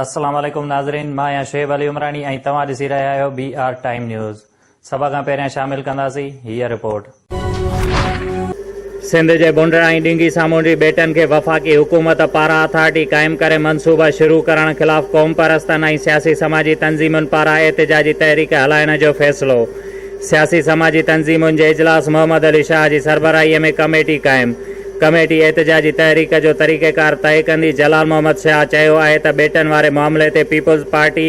अस्सलाम वालेकुम नाज़रीन, मां आहियां शुएब अली उमरानी ऐं तव्हां ॾिसी रहिया आहियो BR टाइम न्यूज़। सभ खां पहिरियां शामिल कंदासीं हीअ रिपोर्ट। सिंध जे बुंडरा ऐं ॾिंगी सामूंडी ॿेटनि खे वफ़ाक़ी हुकूमत पारां अथॉरिटी क़ाइमु करे मनसूबा शुरू करण ख़िलाफ़ क़ौम परस्तनि ऐं सियासी समाजी तंज़ीमुनि पारां एहतिजाजी तहरीक हलाइण जो फ़ैसिलो। सियासी समाजी तंज़ीमुनि जे इजलास मोहम्मद अली शाह जी सरबराहीअ में कमेटी क़ाइमु। कमेटी एहतिजाजी तहरीक जो तरीक़ेकार तय कंदी। जलाल मोहम्मद शाह चयो आहे त ॿेटनि वारे मामले ते पीपुल्स पार्टी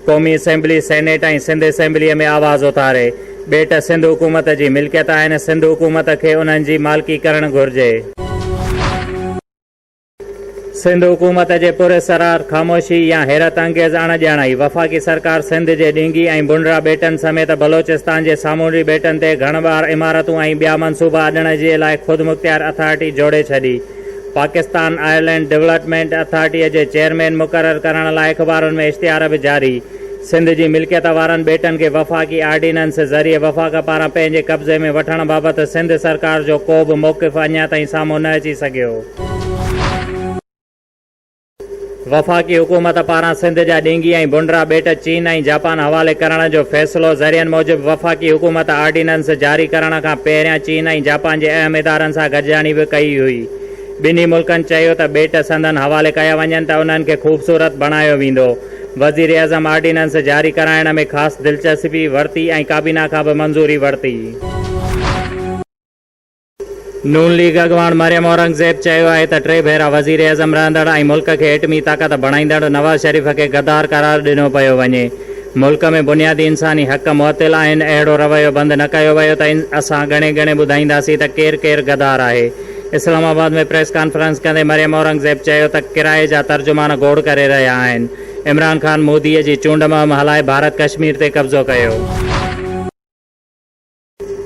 क़ौमी असेंबली, सेनेट ऐं सिंध असेंबलीअ में आवाज़ उथारे। ॿेट सिंध हुकूमत जी मिल्कियत आहिनि। सिंध हुकूमत खे उन्हनि जी मालिकी करणु घुर्जे। सिंध हुकूमत जे पुरसरार ख़ामोशी या हैरत अंगेज़ अणॼाणाई। वफ़ाक़ी सरकार सिंध जे ॾींगी ऐं बुंडरा ॿेटनि समेत बलोचिस्तान जे सामूंडी ॿेटनि ते घणबार इमारतूं ऐं ॿिया मनसूबा अॾण जे लाइ ख़ुदि मुख़्तियार अथॉरिटी जोड़े छॾी। पाकिस्तान आयरलैंड डेवलपमेंट अथॉरिटीअ जे चेयरमैन मुक़ररु करण लाइ अख़बारुनि में इश्तिहार बि जारी। सिंध जी मिल्कियत वारनि ॿेटनि खे वफ़ाक़ी आर्डीनेंस ज़रिए वफ़ाक़ पारां पंहिंजे कब्ज़े में वठण बाबति सिंध सरकार जो को बि मौक़िफ़ अञा ताईं साम्हूं न अची सघियो। वफ़ाक़ी हुकूमत पारां सिंध जा ॾींगी ऐं बुंडरा ॿेट चीन ऐं जापान हवाले करण जो फ़ैसिलो। ज़रियनि मूजिबि वफ़ाक़ी हुकूमत आर्डीनेंस जारी करण खां पहिरियां चीन ऐं जापान जे अहम इदारनि सां गॾिजाणी बि कई हुई। ॿिन्ही मुल्कनि चयो त ॿेट संदन हवाले कया वञनि त उन्हनि खे ख़ूबसूरत बणायो वेंदो। वज़ीर आज़म आर्डीनेंस जारी कराइण में ख़ासि दिलचस्पी वरिती ऐं काबीना खां बि मंज़ूरी वरिती। नून लीग अॻवान मरियम औरंगज़ेब चयो आहे त टे भेरा वज़ीर आज़म रहंदड़ ऐं मुल्क खे एटमी ताक़त बणाईंदड़ नवाज़ शरीफ़ खे गद्दार करार ॾिनो पियो वञे। मुल्क में बुनियादी इंसानी हक़ मुअत्तिल आहिनि। अहिड़ो रवैयो बंदि न कयो वियो त असां घणे घणे ॿुधाईंदासीं त केरु केरु गद्दार आहे। इस्लामाबाद में प्रेस कॉन्फ्रेंस कंदे मरियम औरंगज़ेब चयो त किराए जा तर्जुमान गोड़ करे रहिया आहिनि। इमरान ख़ान मोदीअ जी चूंड मुहिम हलाए भारत कश्मीर ते कब्ज़ो कयो।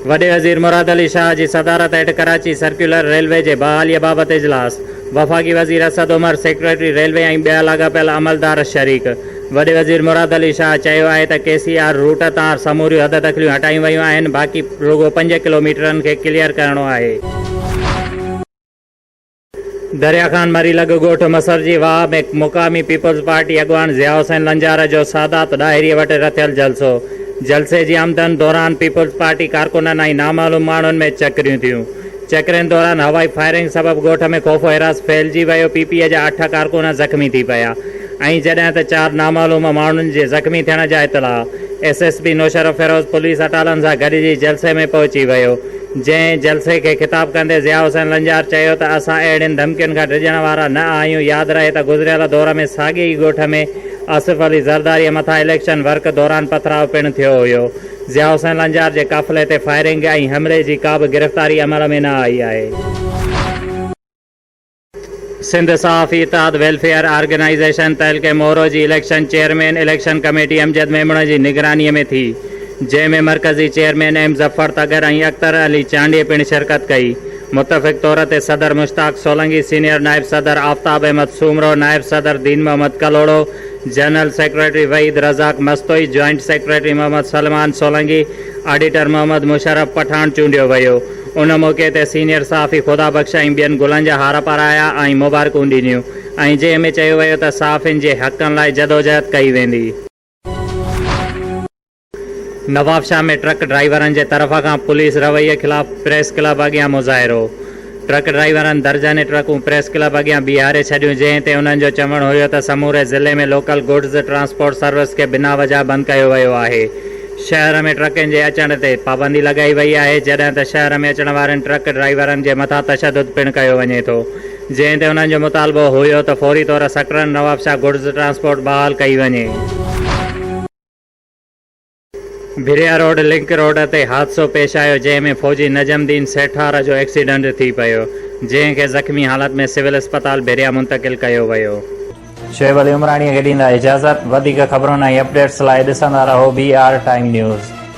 वॾे वज़ीर मुराद अली शाह जी सदारत हेठि कराची सर्कुलर रेलवे जे बहालीअ बाबति इजलास। वफ़ाक़ी वज़ीर असद उमर, सेक्रेटरी रेलवे ऐं ॿिया लाॻापियल अमलदार शरीक। वॾे वज़ीर मुराद अली शाह चयो आहे त KCR रूट तां समूरियूं हद दख़लियूं हटायूं वयूं आहिनि। बाक़ी रुगो 5 किलोमीटरनि खे क्लियर करणो आहे। दरिया ख़ान मरी लॻ ॻोठ मसर जी वाह में मुक़ामी पीपुल्स पार्टी अॻवान ज़िया हुसैन लंजार जो सादात ॾाहिरीअ वटि रथियल जलसो। जलसे जी आमदन दौरान पीपुल्स पार्टी कारकुननि ऐं नामालूम माण्हुनि में चकरियूं थियूं। चकरनि दौरान हवाई फायरिंग सबबि ॻोठ में ख़ौफ़ हिरास फैलिजी वियो। PPA जा 8 कारकुन ज़ख़्मी थी पिया ऐं जॾहिं त 4 नामालूम माण्हुनि जे ज़ख़्मी थियण जा इतला। SSP नौशरफ फिरोज़ पुलिस अटालनि सां गॾिजी जलसे में पहुची वियो। जंहिं जलसे खे ख़िताब कंदे ज़िया हुसैन लंजार चयो त असां अहिड़ियुनि धमकियुनि खां डिॼण वारा न आहियूं। यादि रहे त गुज़िरियल दौर में साॻिए ई ॻोठ में आसिफ अली ज़रदारीअ मथां इलेक्शन वर्क दौरान पथराव पिणु थियो हुयो। ज़िया हुसैन लंजार जे काफ़िले ते फायरिंग ऐं हमले जी का बि गिरफ़्तारी अमल में न आई आहे। सिंध सहाफ़ी इत्तेहाद वेलफेयर ऑर्गेनाइज़ेशन तहलके मोहरो जी election chairman election committee Amjad Memon जी निगरानीअ में थी, जंहिं में मरकज़ी चेयरमैन M ज़फ़र तगर ऐं अख्तर अली चांडीअ पिणु शिरकत कई। मुतफ़िक़ तौर ते सदर मुश्ताक सोलंगी, सीनियर नायब सदर आफ्ताब अहमद सूमरो, नायब सदर Deen Mohammad Kalhoro, general secretary Waheed Razzaq Mastoi, joint secretary Mohammad Salman Solangi, auditor Mohammad Musharraf Pathan चूंडियो वियो। उन मौक़े ते सीनियर सहाफ़ी ख़ुदा बख़्श ऐं ॿियनि गुलनि जा हार पाराया ऐं मुबारकूं ॾिनियूं ऐं जंहिं में चयो वियो त सहाफ़ियुनि जे हक़नि लाइ जदोजहद कई वेंदी। नवाबशाह में ट्रक ड्राइवरनि जे तरफ़ खां पुलिस रवैये ख़िलाफ़ प्रेस क्लब अॻियां मुज़ाहिरो। ट्रक ड्राइवरनि दर्जने ट्रकूं प्रेस क्लब अॻियां बीहारे छॾियूं, जंहिं ते उन्हनि जो चवणु हुयो त समूरे ज़िले में लोकल गुड्स ट्रांसपोर्ट सर्विस खे बिना वजह बंदि कयो वियो आहे। शहर में ट्रकनि जे अचण ते पाबंदी लॻाई वई आहे, जॾहिं त शहर में अचण वारनि ट्रक ड्राइवरनि जे मथां तशदुद पिणु कयो वञे थो, जंहिं ते उन्हनि जो मुतालबो हुयो त फौरी तौर सकरन नवाबशाह गुड्स ट्रांसपोर्ट बहाल कई वञे। भिरिया रोड लिंक रोड ते हादसो पेश आयो, जंहिं में फ़ौजी नजमदीन सेठार जो एक्सीडेंट थी पियो, जंहिं खे ज़ख़्मी हालत में सिविल अस्पताल भिरिया मुंतक़िल कयो वियो। शुएब अली उमरानीअ खे ॾींदा इजाज़त। वधीक ख़बरुनि ऐं अपडेट्स लाइ ॾिसंदा रहो BR टाइम न्यूज़।